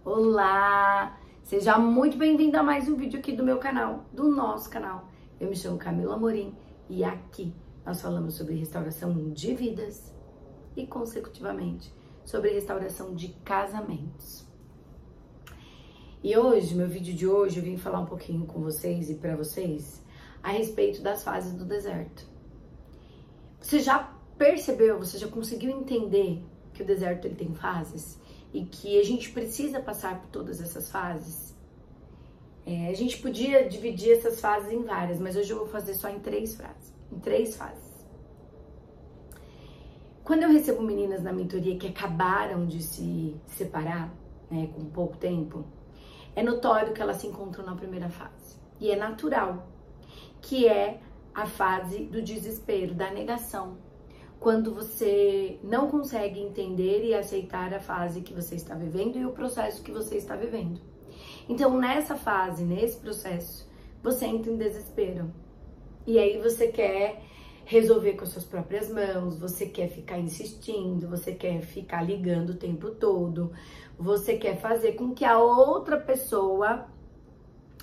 Olá! Seja muito bem-vindo a mais um vídeo aqui do meu canal, do nosso canal. Eu me chamo Camila Amorim e aqui nós falamos sobre restauração de vidas e, consecutivamente, sobre restauração de casamentos. E hoje, meu vídeo de hoje, eu vim falar um pouquinho com vocês e para vocês a respeito das fases do deserto. Você já percebeu, você já conseguiu entender que o deserto ele tem fases e que a gente precisa passar por todas essas fases? A gente podia dividir essas fases em várias, mas hoje eu vou fazer só em três fases. Quando eu recebo meninas na mentoria que acabaram de se separar, né, com pouco tempo, é notório que elas se encontram na primeira fase. E é natural, que é a fase do desespero, da negação. Quando você não consegue entender e aceitar a fase que você está vivendo e o processo que você está vivendo. Então, nessa fase, nesse processo, você entra em desespero. E aí você quer resolver com as suas próprias mãos, você quer ficar insistindo, você quer ficar ligando o tempo todo, você quer fazer com que a outra pessoa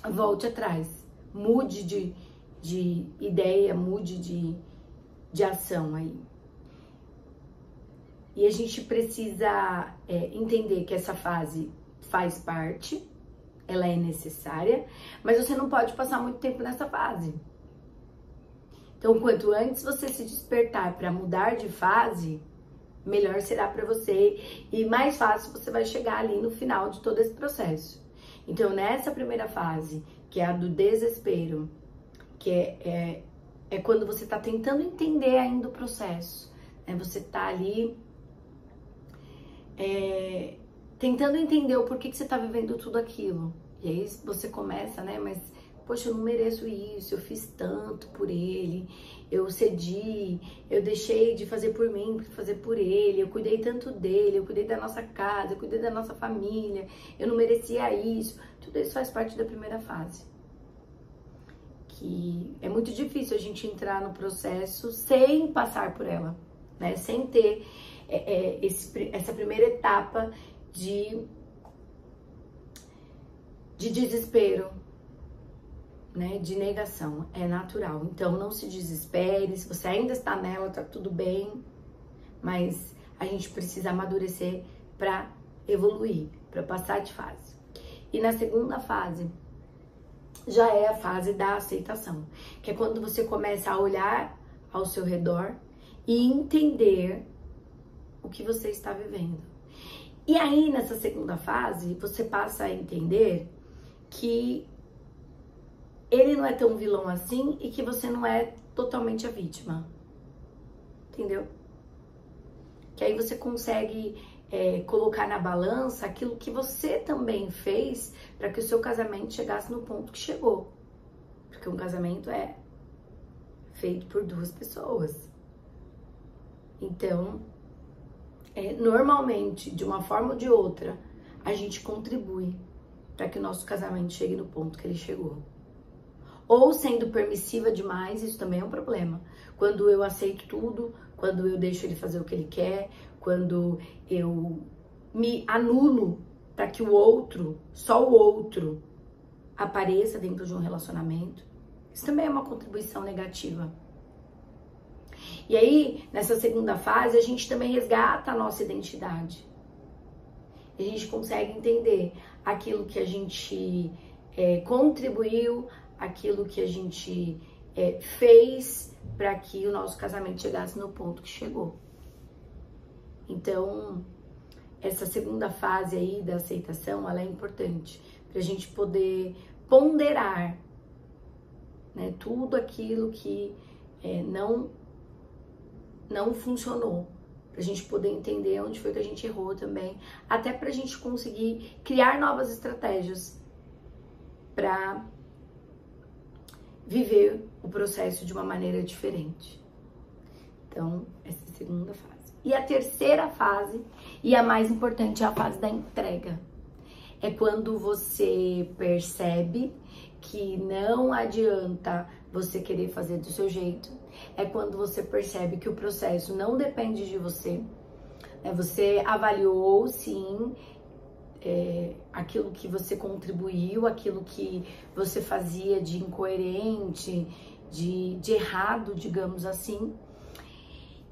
volte atrás, mude de ideia, mude de ação aí. E a gente precisa entender que essa fase faz parte, ela é necessária, mas você não pode passar muito tempo nessa fase. Então, quanto antes você se despertar para mudar de fase, melhor será para você e mais fácil você vai chegar ali no final de todo esse processo. Então, nessa primeira fase, que é a do desespero, que é quando você está tentando entender ainda o processo, né? Você está ali tentando entender o porquê que você está vivendo tudo aquilo. E aí você começa, né? Mas, poxa, eu não mereço isso, eu fiz tanto por ele, eu cedi, eu deixei de fazer por mim, para fazer por ele, eu cuidei tanto dele, eu cuidei da nossa casa, eu cuidei da nossa família, eu não merecia isso. Tudo isso faz parte da primeira fase. Que é muito difícil a gente entrar no processo sem passar por ela, né? Sem ter essa primeira etapa de desespero, né? De negação. É natural. Então, não se desespere. Se você ainda está nela, tá tudo bem. Mas a gente precisa amadurecer para evoluir, para passar de fase. E na segunda fase, já é a fase da aceitação, que é quando você começa a olhar ao seu redor e entender o que você está vivendo. E aí, nessa segunda fase, você passa a entender que ele não é tão vilão assim e que você não é totalmente a vítima. Entendeu? Que aí você consegue colocar na balança aquilo que você também fez para que o seu casamento chegasse no ponto que chegou. Porque um casamento é feito por duas pessoas. Então, normalmente, de uma forma ou de outra, a gente contribui para que o nosso casamento chegue no ponto que ele chegou. Ou sendo permissiva demais, isso também é um problema. Quando eu aceito tudo, quando eu deixo ele fazer o que ele quer, quando eu me anulo para que o outro, só o outro, apareça dentro de um relacionamento, isso também é uma contribuição negativa. E aí, nessa segunda fase, a gente também resgata a nossa identidade. A gente consegue entender aquilo que a gente contribuiu, aquilo que a gente fez para que o nosso casamento chegasse no ponto que chegou. Então, essa segunda fase aí da aceitação, ela é importante para a gente poder ponderar, né, tudo aquilo que não funcionou, para a gente poder entender onde foi que a gente errou também, até para a gente conseguir criar novas estratégias para viver o processo de uma maneira diferente. Então, essa é a segunda fase. E a terceira fase, e a mais importante, é a fase da entrega. É quando você percebe que não adianta você querer fazer do seu jeito. É quando você percebe que o processo não depende de você. Você avaliou, sim, aquilo que você contribuiu, aquilo que você fazia de incoerente, de errado, digamos assim.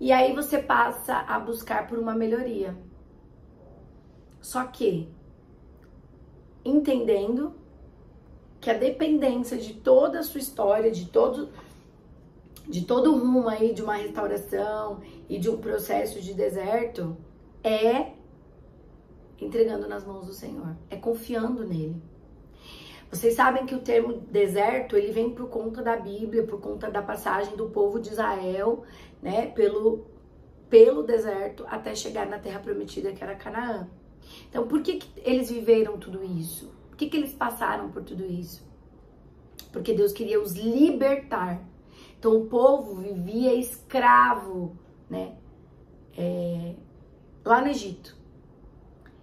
E aí você passa a buscar por uma melhoria. Só que, entendendo que a dependência de toda a sua história, de todo o rumo aí de uma restauração e de um processo de deserto, é entregando nas mãos do Senhor, é confiando nele. Vocês sabem que o termo deserto, ele vem por conta da Bíblia, por conta da passagem do povo de Israel, né, pelo deserto até chegar na terra prometida, que era Canaã. Então, por que eles viveram tudo isso? Por que eles passaram por tudo isso? Porque Deus queria os libertar. Então, o povo vivia escravo, né, lá no Egito.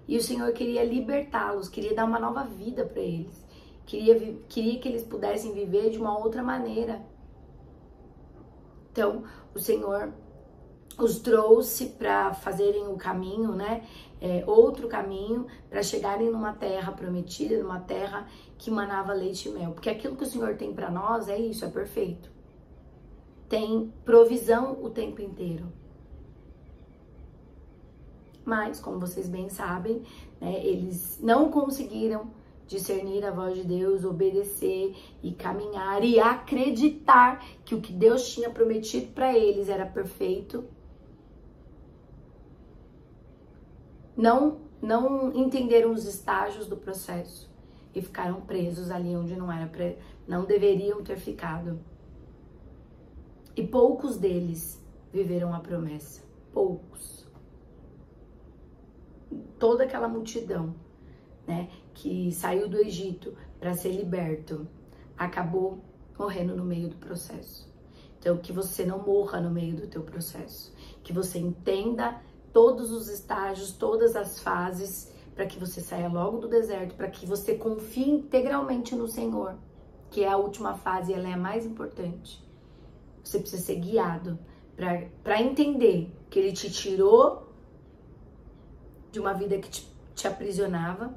E o Senhor queria libertá-los, queria dar uma nova vida para eles. Queria que eles pudessem viver de uma outra maneira. Então, o Senhor os trouxe para fazerem o caminho, né? Outro caminho, para chegarem numa terra prometida, numa terra que manava leite e mel. Porque aquilo que o Senhor tem para nós é isso, é perfeito. Tem provisão o tempo inteiro. Mas, como vocês bem sabem, né, eles não conseguiram discernir a voz de Deus, obedecer e caminhar e acreditar que o que Deus tinha prometido para eles era perfeito. Não entenderam os estágios do processo e ficaram presos ali onde não deveriam ter ficado. E poucos deles viveram a promessa. Poucos. Toda aquela multidão, né, que saiu do Egito para ser liberto, acabou morrendo no meio do processo. Então, que você não morra no meio do teu processo. Que você entenda todos os estágios, todas as fases, para que você saia logo do deserto, para que você confie integralmente no Senhor, que é a última fase e ela é a mais importante. Você precisa ser guiado para entender que Ele te tirou de uma vida que te aprisionava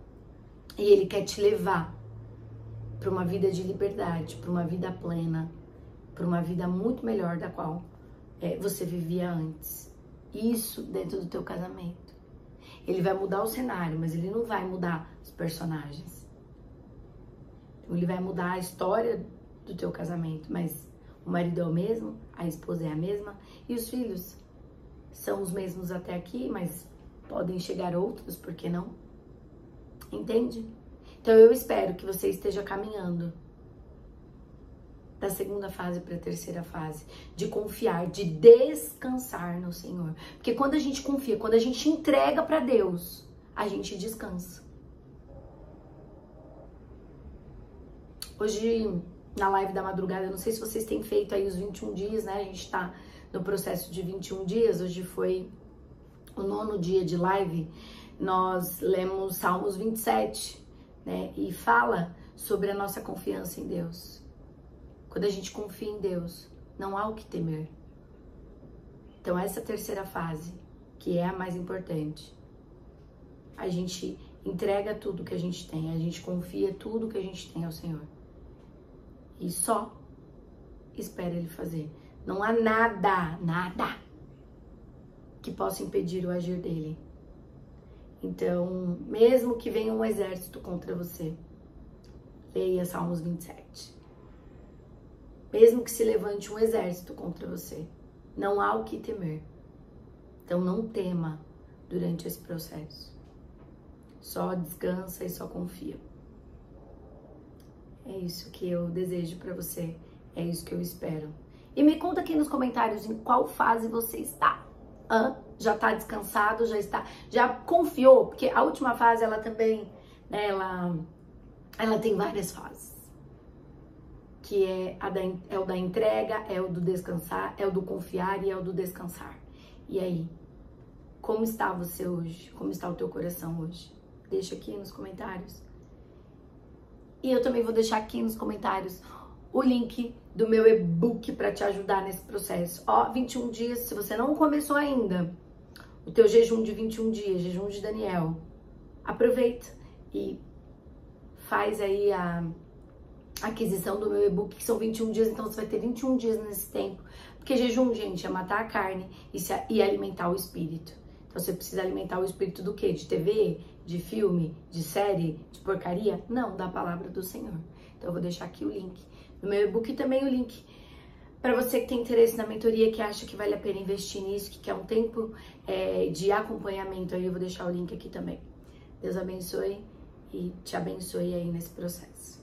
e Ele quer te levar para uma vida de liberdade, para uma vida plena, para uma vida muito melhor da qual você vivia antes. Isso dentro do teu casamento. Ele vai mudar o cenário, mas Ele não vai mudar os personagens. Ele vai mudar a história do teu casamento, mas o marido é o mesmo, a esposa é a mesma e os filhos são os mesmos até aqui, mas podem chegar outros, por que não? Entende? Então eu espero que você esteja caminhando da segunda fase para a terceira fase, de confiar, de descansar no Senhor. Porque quando a gente confia, quando a gente entrega para Deus, a gente descansa. Hoje, na live da madrugada, não sei se vocês têm feito aí os 21 dias, né? A gente tá no processo de 21 dias, hoje foi o 9º dia de live. Nós lemos Salmos 27, né? E fala sobre a nossa confiança em Deus. Quando a gente confia em Deus, não há o que temer. Então essa terceira fase, que é a mais importante, a gente entrega tudo que a gente tem, a gente confia tudo que a gente tem ao Senhor. E só espera Ele fazer. Não há nada que possa impedir o agir dEle. Então, mesmo que venha um exército contra você, leia Salmos 27. Mesmo que se levante um exército contra você, não há o que temer. Então não tema durante esse processo. Só descansa e só confia. É isso que eu desejo para você. É isso que eu espero. E me conta aqui nos comentários em qual fase você está. Já tá descansado? Já confiou? Porque a última fase, ela também, né, ela tem várias fases. Que é o da entrega, é o do descansar, é o do confiar e é o do descansar. E aí, como está você hoje? Como está o teu coração hoje? Deixa aqui nos comentários. E eu também vou deixar aqui nos comentários o link do meu e-book para te ajudar nesse processo. 21 dias, se você não começou ainda, o teu jejum de 21 dias, jejum de Daniel, aproveita e faz aí a aquisição do meu e-book, que são 21 dias, então você vai ter 21 dias nesse tempo. Porque jejum, gente, é matar a carne e alimentar o espírito. Então você precisa alimentar o espírito do quê? De TV? De filme? De série? De porcaria? Não, da palavra do Senhor. Então eu vou deixar aqui o link no meu e-book e também o link para você que tem interesse na mentoria, que acha que vale a pena investir nisso, que quer um tempo de acompanhamento, aí eu vou deixar o link aqui também. Deus abençoe e te abençoe aí nesse processo.